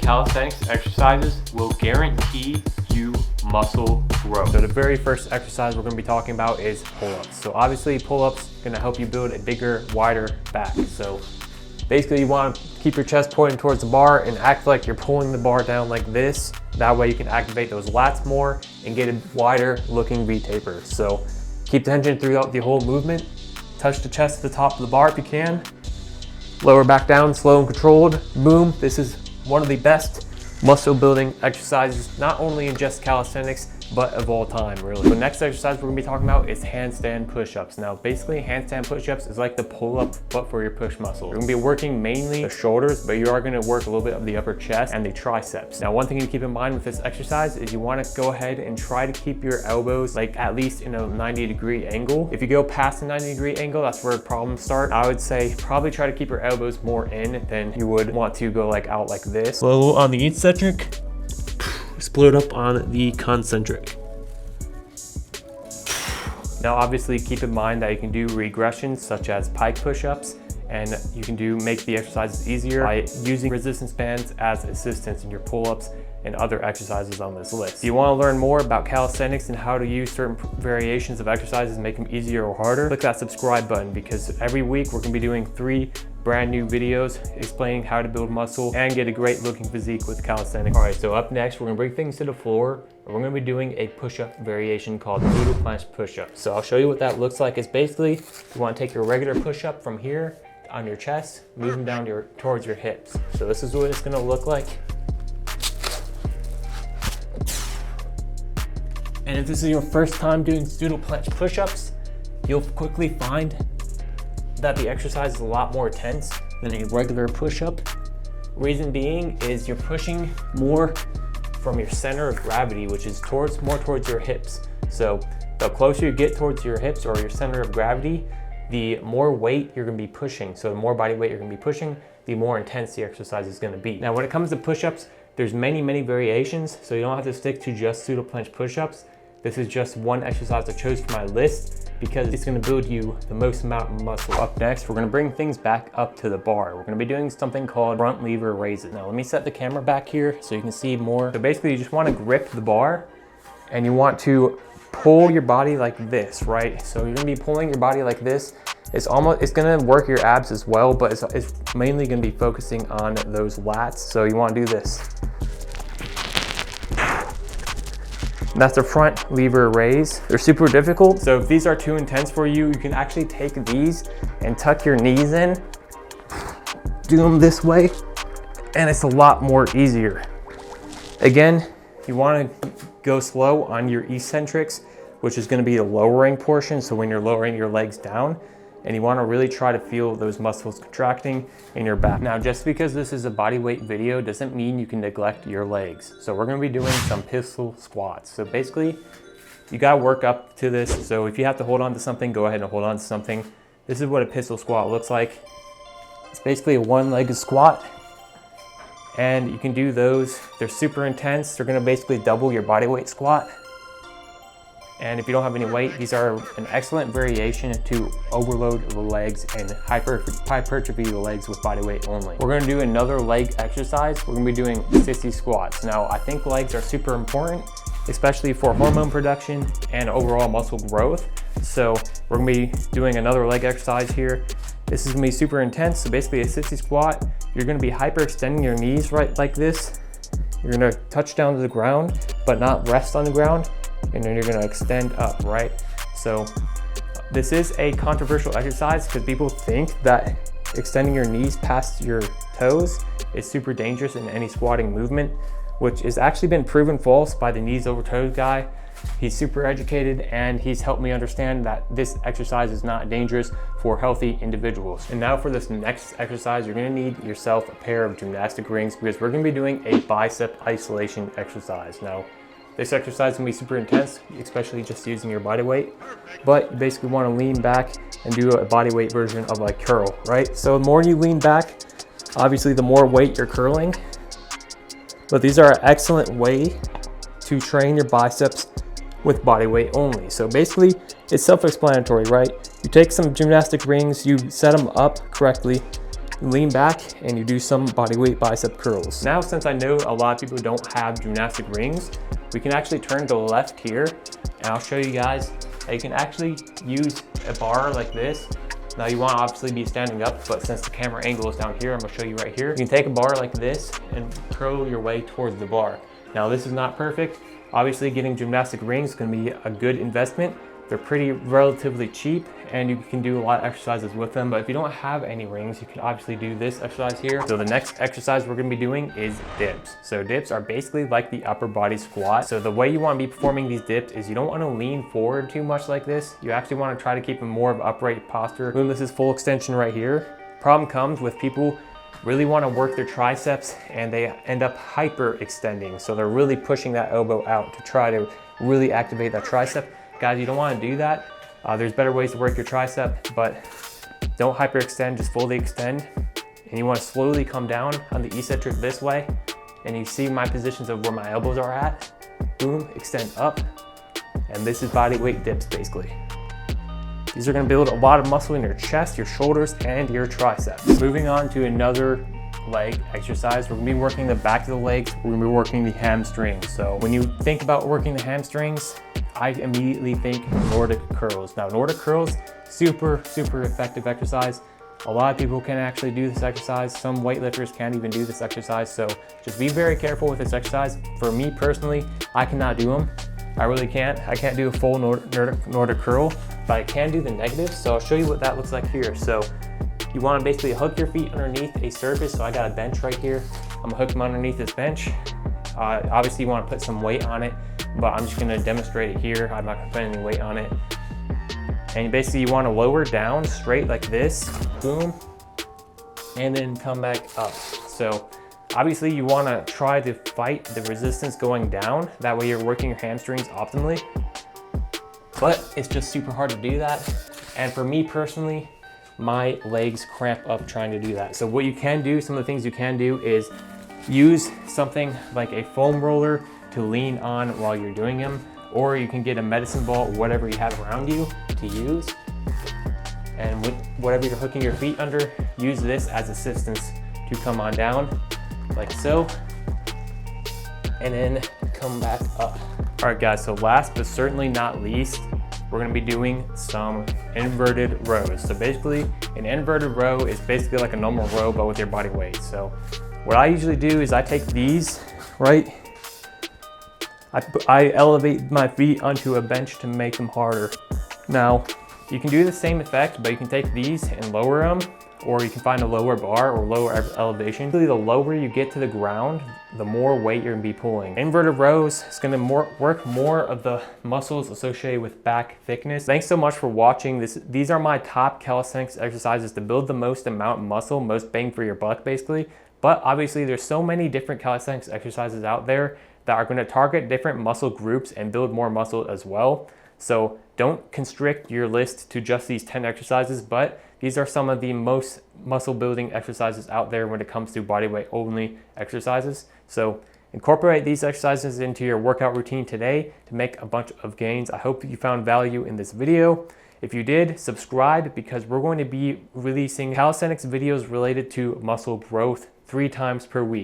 calisthenics exercises will guarantee you muscle growth. So the very first exercise we're going to be talking about is pull-ups. So obviously pull-ups going to help you build a bigger, wider back. So basically you want to keep your chest pointing towards the bar and act like you're pulling the bar down like this. That way you can activate those lats more and get a wider looking V-taper. So keep the tension throughout the whole movement. Touch the chest to the top of the bar if you can. Lower back down, slow and controlled. Boom. This is one of the best muscle building exercises, not only in just calisthenics, but of all time, really. The next exercise we're gonna be talking about is handstand push-ups. Now, basically handstand push-ups is like the pull-up, but for your push muscle. You're gonna be working mainly the shoulders, but you are gonna work a little bit of the upper chest and the triceps. Now, one thing to keep in mind with this exercise is you wanna go ahead and try to keep your elbows like at least in a 90-degree angle. If you go past the 90-degree angle, that's where problems start. I would say probably try to keep your elbows more in than you would want to go like out like this. Slow on the eccentric, split up on the concentric. Now obviously keep in mind that you can do regressions such as pike push-ups, and you can make the exercises easier by using resistance bands as assistance in your pull-ups and other exercises on this list. If you want to learn more about calisthenics and how to use certain variations of exercises and make them easier or harder, click that subscribe button, because every week we're going to be doing 3 brand new videos explaining how to build muscle and get a great looking physique with calisthenics. All right, so up next, we're gonna bring things to the floor and we're gonna be doing a push-up variation called noodle planche push-up. So I'll show you what that looks like. It's basically, you wanna take your regular push-up from here on your chest, move them down towards your hips. So this is what it's gonna look like. And if this is your first time doing noodle planche push-ups, you'll quickly find that the exercise is a lot more intense than a regular push-up. Reason being is you're pushing more from your center of gravity, which is more towards your hips. So the closer you get towards your hips or your center of gravity, the more weight you're gonna be pushing. So the more body weight you're gonna be pushing, the more intense the exercise is gonna be. Now when it comes to push-ups, there's many variations, so you don't have to stick to just noodle planche push-ups. This is just one exercise I chose for my list because it's gonna build you the most amount of muscle. Up next, we're gonna bring things back up to the bar. We're gonna be doing something called front lever raises. Now let me set the camera back here so you can see more. So basically you just wanna grip the bar and you want to pull your body like this, right? So you're gonna be pulling your body like this. It's gonna work your abs as well, but it's mainly gonna be focusing on those lats. So you wanna do this. That's the front lever raise. They're super difficult. So if these are too intense for you, you can actually take these and tuck your knees in, do them this way, and it's a lot more easier. Again, you wanna go slow on your eccentrics, which is gonna be the lowering portion. So when you're lowering your legs down, and you wanna really try to feel those muscles contracting in your back. Now, just because this is a body weight video doesn't mean you can neglect your legs. So we're gonna be doing some pistol squats. So basically, you gotta work up to this. So if you have to hold on to something, go ahead and hold on to something. This is what a pistol squat looks like. It's basically a one-legged squat. And you can do those. They're super intense. They're gonna basically double your body weight squat. And if you don't have any weight, these are an excellent variation to overload the legs and hypertrophy the legs with body weight only. We're gonna do another leg exercise. We're gonna be doing sissy squats. Now, I think legs are super important, especially for hormone production and overall muscle growth. So we're gonna be doing another leg exercise here. This is gonna be super intense. So basically a sissy squat, you're gonna be hyperextending your knees right like this. You're gonna touch down to the ground, but not rest on the ground. And then you're gonna extend up, right? So this is a controversial exercise because people think that extending your knees past your toes is super dangerous in any squatting movement, which has actually been proven false by the knees over toes guy. He's super educated and he's helped me understand that this exercise is not dangerous for healthy individuals. And now for this next exercise, you're gonna need yourself a pair of gymnastic rings because we're gonna be doing a bicep isolation exercise. Now, this exercise can be super intense, especially just using your body weight, but you basically want to lean back and do a body weight version of like curl, right? So the more you lean back, obviously the more weight you're curling, but these are an excellent way to train your biceps with body weight only. So basically it's self-explanatory, right? You take some gymnastic rings, you set them up correctly, you lean back and you do some bodyweight bicep curls. Now, since I know a lot of people don't have gymnastic rings, we can actually turn to the left here, and I'll show you guys that you can actually use a bar like this. Now you want to obviously be standing up, but since the camera angle is down here, I'm gonna show you right here. You can take a bar like this and curl your way towards the bar. Now this is not perfect. Obviously getting gymnastic rings is gonna be a good investment. They're pretty relatively cheap and you can do a lot of exercises with them, but if you don't have any rings, you can obviously do this exercise here. So the next exercise we're gonna be doing is dips. So dips are basically like the upper body squat. So the way you wanna be performing these dips is you don't wanna lean forward too much like this. You actually wanna try to keep a more of upright posture. Boom, this is full extension right here. Problem comes with people really wanna work their triceps and they end up hyper extending. So they're really pushing that elbow out to try to really activate that tricep. Guys, you don't want to do that. There's better ways to work your tricep, but don't hyperextend, just fully extend. And you want to slowly come down on the eccentric this way. And you see my positions of where my elbows are at. Boom, extend up. And this is body weight dips basically. These are going to build a lot of muscle in your chest, your shoulders, and your triceps. Moving on to another leg exercise, we're going to be working the back of the legs. We're going to be working the hamstrings. So when you think about working the hamstrings, I immediately think Nordic curls. Now, Nordic curls, super effective exercise. A lot of people can actually do this exercise. Some weightlifters can't even do this exercise. So just be very careful with this exercise. For me personally, I cannot do them. I really can't. I can't do a full Nordic curl, but I can do the negatives. So I'll show you what that looks like here. So you want to basically hook your feet underneath a surface. So I got a bench right here. I'm gonna hook them underneath this bench. Obviously you want to put some weight on it, but I'm just going to demonstrate it here. I'm not going to put any weight on it. And basically you want to lower down straight like this, boom, and then come back up. So obviously you want to try to fight the resistance going down. That way you're working your hamstrings optimally. But it's just super hard to do that. And for me personally, my legs cramp up trying to do that. So what you can do, some of the things you can do is use something like a foam roller to lean on while you're doing them, or you can get a medicine ball, whatever you have around you to use. And with whatever you're hooking your feet under, use this as assistance to come on down, like so, and then come back up. All right guys, so last but certainly not least, we're gonna be doing some inverted rows. So basically, an inverted row is basically like a normal row, but with your body weight. So what I usually do is I take these, right? I elevate my feet onto a bench to make them harder. Now, you can do the same effect, but you can take these and lower them, or you can find a lower bar or lower elevation. Really, the lower you get to the ground, the more weight you're gonna be pulling. Inverted rows is gonna work more of the muscles associated with back thickness. Thanks so much for watching. These are my top calisthenics exercises to build the most amount of muscle, most bang for your buck basically. But obviously there's so many different calisthenics exercises out there that are going to target different muscle groups and build more muscle as well. So don't constrict your list to just these 10 exercises, but these are some of the most muscle building exercises out there when it comes to bodyweight only exercises. So incorporate these exercises into your workout routine today to make a bunch of gains. I hope you found value in this video. If you did, subscribe because we're going to be releasing calisthenics videos related to muscle growth 3 times per week.